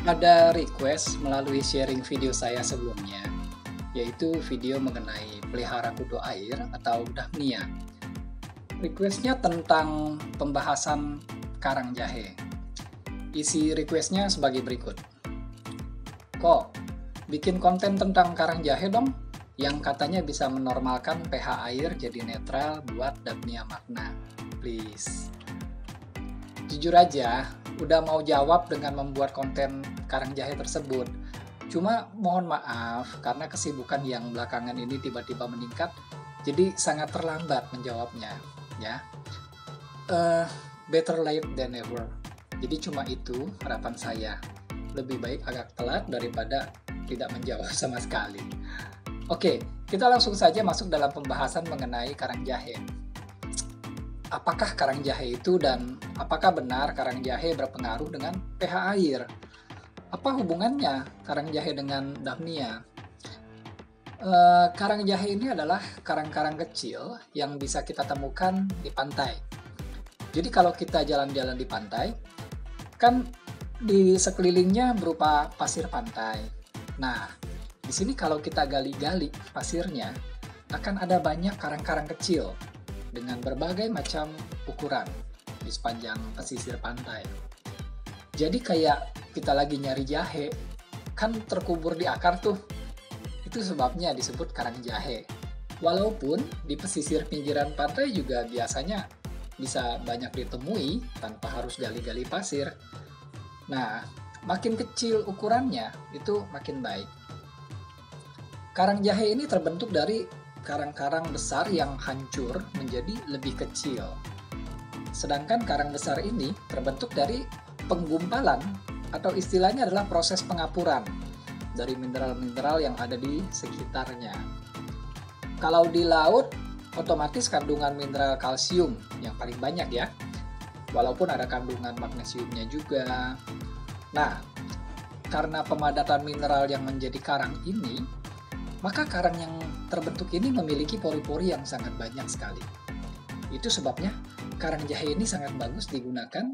Ada request melalui sharing video saya sebelumnya, yaitu video mengenai pelihara kudu air atau Daphnia. Requestnya tentang pembahasan karang jahe. Isi requestnya sebagai berikut. Kok, bikin konten tentang karang jahe dong, yang katanya bisa menormalkan pH air jadi netral buat Daphnia magna. Please. Jujur aja, udah mau jawab dengan membuat konten karang jahe tersebut. Cuma mohon maaf, karena kesibukan yang belakangan ini tiba-tiba meningkat, jadi sangat terlambat menjawabnya. Ya, better late than never. Jadi cuma itu harapan saya. Lebih baik agak telat daripada tidak menjawab sama sekali. Oke, kita langsung saja masuk dalam pembahasan mengenai karang jahe. Apakah karang jahe itu dan apakah benar karang jahe berpengaruh dengan pH air? Apa hubungannya karang jahe dengan Daphnia? Karang jahe ini adalah karang-karang kecil yang bisa kita temukan di pantai. Jadi kalau kita jalan-jalan di pantai, kan di sekelilingnya berupa pasir pantai. Nah, di sini kalau kita gali-gali pasirnya, akan ada banyak karang-karang kecil dengan berbagai macam ukuran di sepanjang pesisir pantai. Jadi kayak kita lagi nyari jahe, kan terkubur di akar tuh. Itu sebabnya disebut karang jahe. Walaupun di pesisir pinggiran pantai juga biasanya bisa banyak ditemui tanpa harus gali-gali pasir. Nah, makin kecil ukurannya itu makin baik. Karang jahe ini terbentuk dari karang-karang besar yang hancur menjadi lebih kecil. Sedangkan karang besar ini terbentuk dari penggumpalan atau istilahnya adalah proses pengapuran dari mineral-mineral yang ada di sekitarnya. Kalau di laut, otomatis kandungan mineral kalsium yang paling banyak ya, walaupun ada kandungan magnesiumnya juga. Nah, karena pemadatan mineral yang menjadi karang ini, maka karang yang terbentuk ini memiliki pori-pori yang sangat banyak sekali. Itu sebabnya karang jahe ini sangat bagus digunakan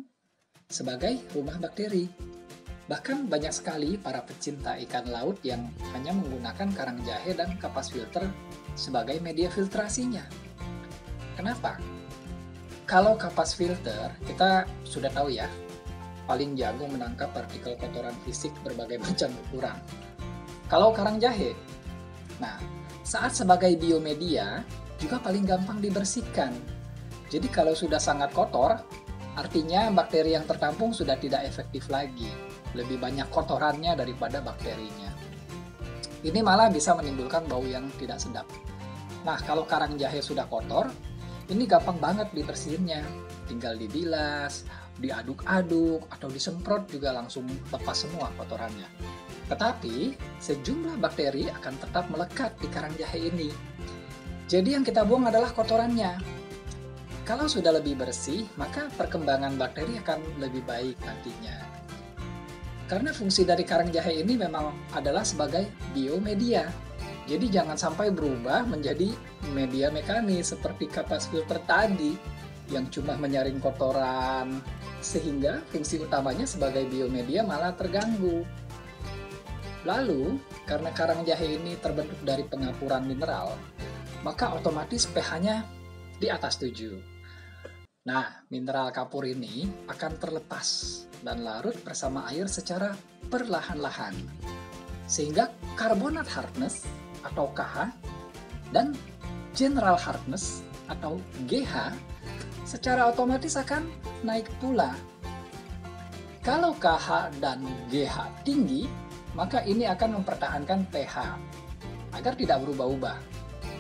sebagai rumah bakteri. Bahkan banyak sekali para pecinta ikan laut yang hanya menggunakan karang jahe dan kapas filter sebagai media filtrasinya. Kenapa? Kalau kapas filter, kita sudah tahu ya, paling jago menangkap partikel kotoran fisik berbagai macam ukuran. Kalau karang jahe, nah, saat sebagai biomedia juga paling gampang dibersihkan. Jadi kalau sudah sangat kotor, artinya bakteri yang tertampung sudah tidak efektif lagi. Lebih banyak kotorannya daripada bakterinya. Ini malah bisa menimbulkan bau yang tidak sedap. Nah, kalau karang jahe sudah kotor, ini gampang banget dibersihinnya. Tinggal dibilas, diaduk-aduk, atau disemprot juga langsung lepas semua kotorannya. Tetapi, sejumlah bakteri akan tetap melekat di karang jahe ini. Jadi yang kita buang adalah kotorannya. Kalau sudah lebih bersih, maka perkembangan bakteri akan lebih baik nantinya. Karena fungsi dari karang jahe ini memang adalah sebagai biomedia. Jadi jangan sampai berubah menjadi media mekanis seperti kapas filter tadi yang cuma menyaring kotoran, sehingga fungsi utamanya sebagai biomedia malah terganggu. Lalu, karena karang jahe ini terbentuk dari pengapuran mineral, maka otomatis pH-nya di atas 7. Nah, mineral kapur ini akan terlepas dan larut bersama air secara perlahan-lahan. Sehingga carbonate hardness atau KH dan general hardness atau GH secara otomatis akan naik pula. Kalau KH dan GH tinggi, maka ini akan mempertahankan pH agar tidak berubah-ubah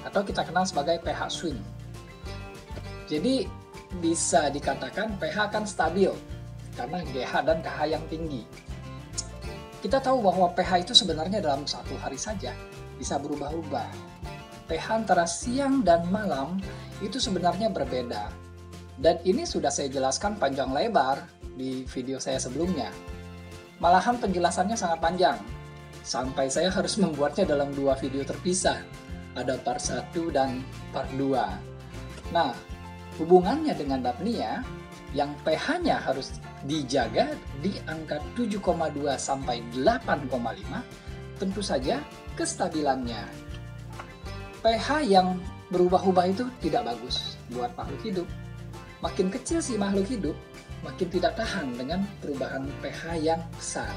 atau kita kenal sebagai pH swing. Jadi bisa dikatakan pH akan stabil karena GH dan KH yang tinggi. Kita tahu bahwa pH itu sebenarnya dalam satu hari saja bisa berubah-ubah. pH antara siang dan malam itu sebenarnya berbeda. Dan ini sudah saya jelaskan panjang lebar di video saya sebelumnya. Malahan penjelasannya sangat panjang, sampai saya harus membuatnya dalam 2 video terpisah. Ada part 1 dan part 2. Nah, hubungannya dengan Daphnia yang pH-nya harus dijaga di angka 7,2 sampai 8,5, tentu saja kestabilannya. pH yang berubah-ubah itu tidak bagus buat makhluk hidup. Makin kecil si makhluk hidup, makin tidak tahan dengan perubahan pH yang besar.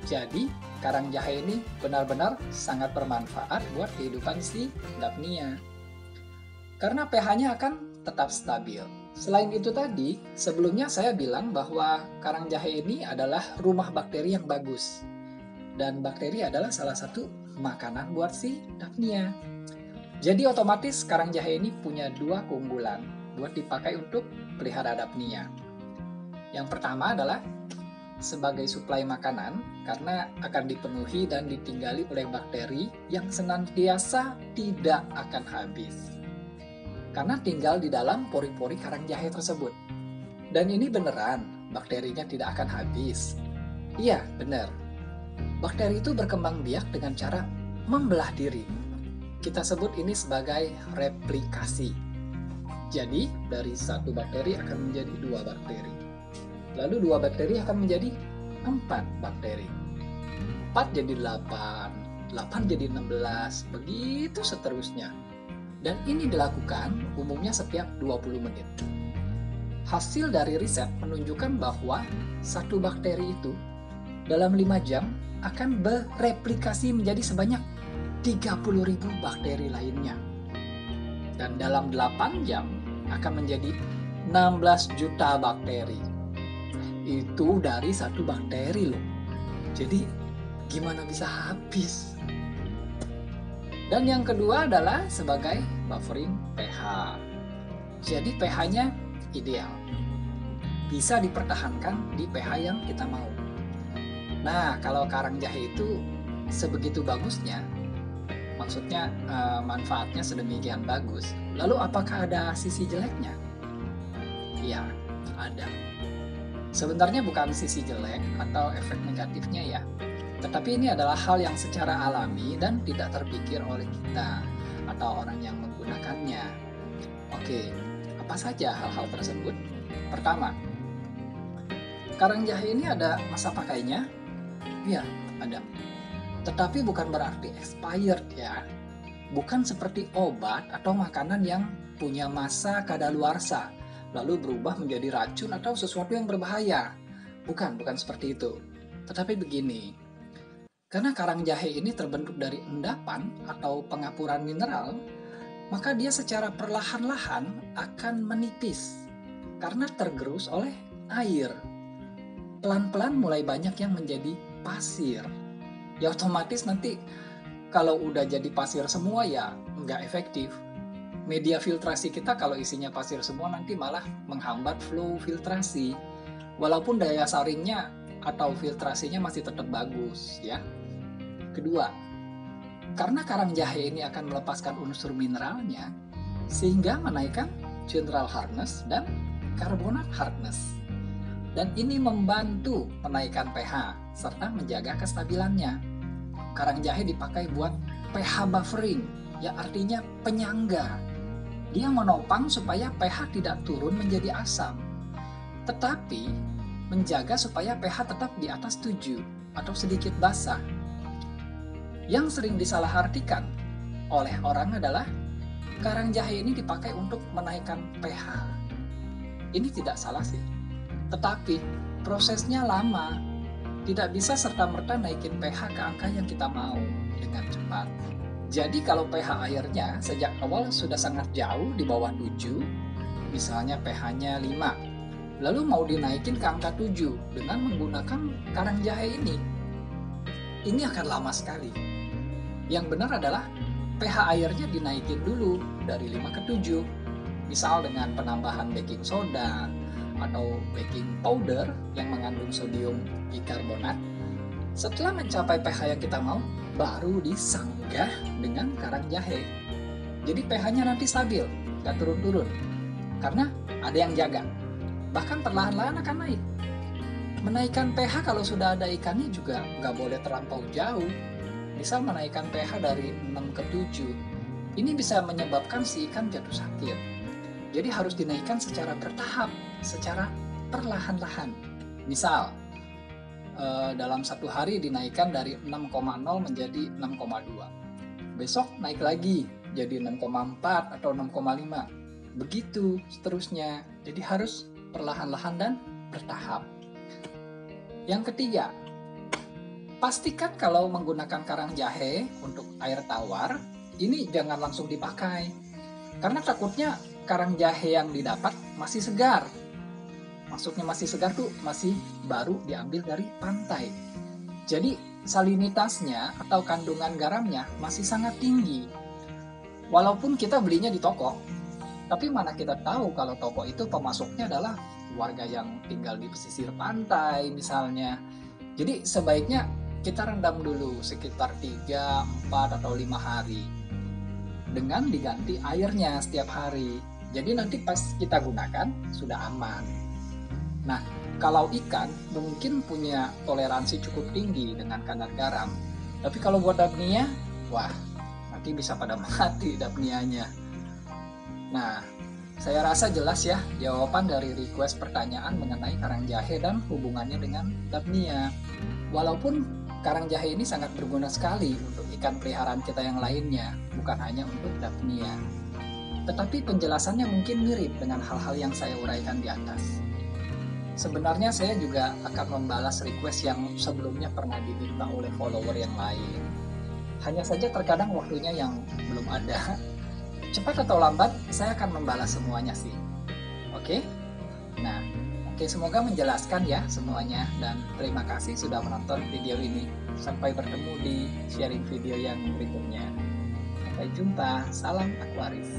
Jadi, karang jahe ini benar-benar sangat bermanfaat buat kehidupan si Daphnia. Karena pH-nya akan tetap stabil. Selain itu tadi, sebelumnya saya bilang bahwa karang jahe ini adalah rumah bakteri yang bagus. Dan bakteri adalah salah satu makanan buat si Daphnia. Jadi otomatis karang jahe ini punya dua keunggulan buat dipakai untuk pelihara Daphnia. Yang pertama adalah sebagai suplai makanan karena akan dipenuhi dan ditinggali oleh bakteri yang senantiasa tidak akan habis. Karena tinggal di dalam pori-pori karang jahe tersebut. Dan ini beneran, bakterinya tidak akan habis. Iya, benar. Bakteri itu berkembang biak dengan cara membelah diri. Kita sebut ini sebagai replikasi. Jadi, dari satu bakteri akan menjadi dua bakteri. Lalu dua bakteri akan menjadi 4 bakteri. 4 jadi 8, 8 jadi 16, begitu seterusnya. Dan ini dilakukan umumnya setiap 20 menit. Hasil dari riset menunjukkan bahwa satu bakteri itu dalam 5 jam akan bereplikasi menjadi sebanyak 30.000 bakteri lainnya. Dan dalam 8 jam akan menjadi 16 juta bakteri. Itu dari satu bakteri loh. Jadi gimana bisa habis? Dan yang kedua adalah sebagai buffering pH. Jadi pH-nya ideal. Bisa dipertahankan di pH yang kita mau. Nah, kalau karang jahe itu sebegitu bagusnya, maksudnya manfaatnya sedemikian bagus. Lalu apakah ada sisi jeleknya? Ya, ada. Sebenarnya bukan sisi jelek atau efek negatifnya ya, tetapi ini adalah hal yang secara alami dan tidak terpikir oleh kita atau orang yang menggunakannya. Oke, apa saja hal-hal tersebut? Pertama, karang jahe ini ada masa pakainya? Ya, ada. Tetapi bukan berarti expired ya. Bukan seperti obat atau makanan yang punya masa kadaluarsa lalu berubah menjadi racun atau sesuatu yang berbahaya. Bukan seperti itu. Tetapi begini, karena karang jahe ini terbentuk dari endapan atau pengapuran mineral, maka dia secara perlahan-lahan akan menipis karena tergerus oleh air. Pelan-pelan mulai banyak yang menjadi pasir. Ya otomatis nanti kalau udah jadi pasir semua ya nggak efektif. Media filtrasi kita kalau isinya pasir semua nanti malah menghambat flow filtrasi. Walaupun daya saringnya atau filtrasinya masih tetap bagus ya. Kedua, karena karang jahe ini akan melepaskan unsur mineralnya sehingga menaikkan mineral hardness dan carbonate hardness. Dan ini membantu menaikkan pH serta menjaga kestabilannya. Karang jahe dipakai buat pH buffering, ya artinya penyangga. Dia menopang supaya pH tidak turun menjadi asam, tetapi menjaga supaya pH tetap di atas 7 atau sedikit basah. Yang sering disalahartikan oleh orang adalah karang jahe ini dipakai untuk menaikkan pH. Ini tidak salah sih, tetapi prosesnya lama. Tidak bisa serta-merta naikin pH ke angka yang kita mau dengan cepat. Jadi kalau pH airnya sejak awal sudah sangat jauh di bawah 7, misalnya pH-nya 5, lalu mau dinaikin ke angka 7 dengan menggunakan karang jahe ini akan lama sekali. Yang benar adalah pH airnya dinaikin dulu dari 5 ke 7, misal dengan penambahan baking soda atau baking powder yang mengandung sodium bikarbonat. Setelah mencapai pH yang kita mau, baru disanggah dengan karang jahe. Jadi pH-nya nanti stabil, gak turun-turun. Karena ada yang jaga. Bahkan perlahan-lahan akan naik. Menaikkan pH kalau sudah ada ikannya juga gak boleh terlampau jauh. Misal menaikkan pH dari 6 ke 7. Ini bisa menyebabkan si ikan jatuh sakit. Jadi harus dinaikkan secara bertahap, secara perlahan-lahan. Misal, dalam satu hari dinaikkan dari 6,0 menjadi 6,2. Besok naik lagi jadi 6,4 atau 6,5. Begitu seterusnya. Jadi harus perlahan-lahan dan bertahap. Yang ketiga, pastikan kalau menggunakan karang jahe untuk air tawar, ini jangan langsung dipakai. Karena takutnya karang jahe yang didapat masih segar. Maksudnya masih segar tuh masih baru diambil dari pantai. Jadi salinitasnya atau kandungan garamnya masih sangat tinggi. Walaupun kita belinya di toko, tapi mana kita tahu kalau toko itu pemasoknya adalah warga yang tinggal di pesisir pantai misalnya. Jadi sebaiknya kita rendam dulu sekitar 3, 4, atau 5 hari. Dengan diganti airnya setiap hari. Jadi nanti pas kita gunakan sudah aman. Nah, kalau ikan mungkin punya toleransi cukup tinggi dengan kadar garam. Tapi kalau buat dapnia, wah, nanti bisa pada mati dapnianya. Nah, saya rasa jelas ya jawaban dari request pertanyaan mengenai karang jahe dan hubungannya dengan dapnia. Walaupun karang jahe ini sangat berguna sekali untuk ikan peliharaan kita yang lainnya, bukan hanya untuk dapnia. Tetapi penjelasannya mungkin mirip dengan hal-hal yang saya uraikan di atas. Sebenarnya saya juga akan membalas request yang sebelumnya pernah diminta oleh follower yang lain. Hanya saja terkadang waktunya yang belum ada. Cepat atau lambat, saya akan membalas semuanya sih. Oke? Nah, semoga menjelaskan ya semuanya. Dan terima kasih sudah menonton video ini. Sampai bertemu di sharing video yang berikutnya. Sampai jumpa. Salam Aquaris.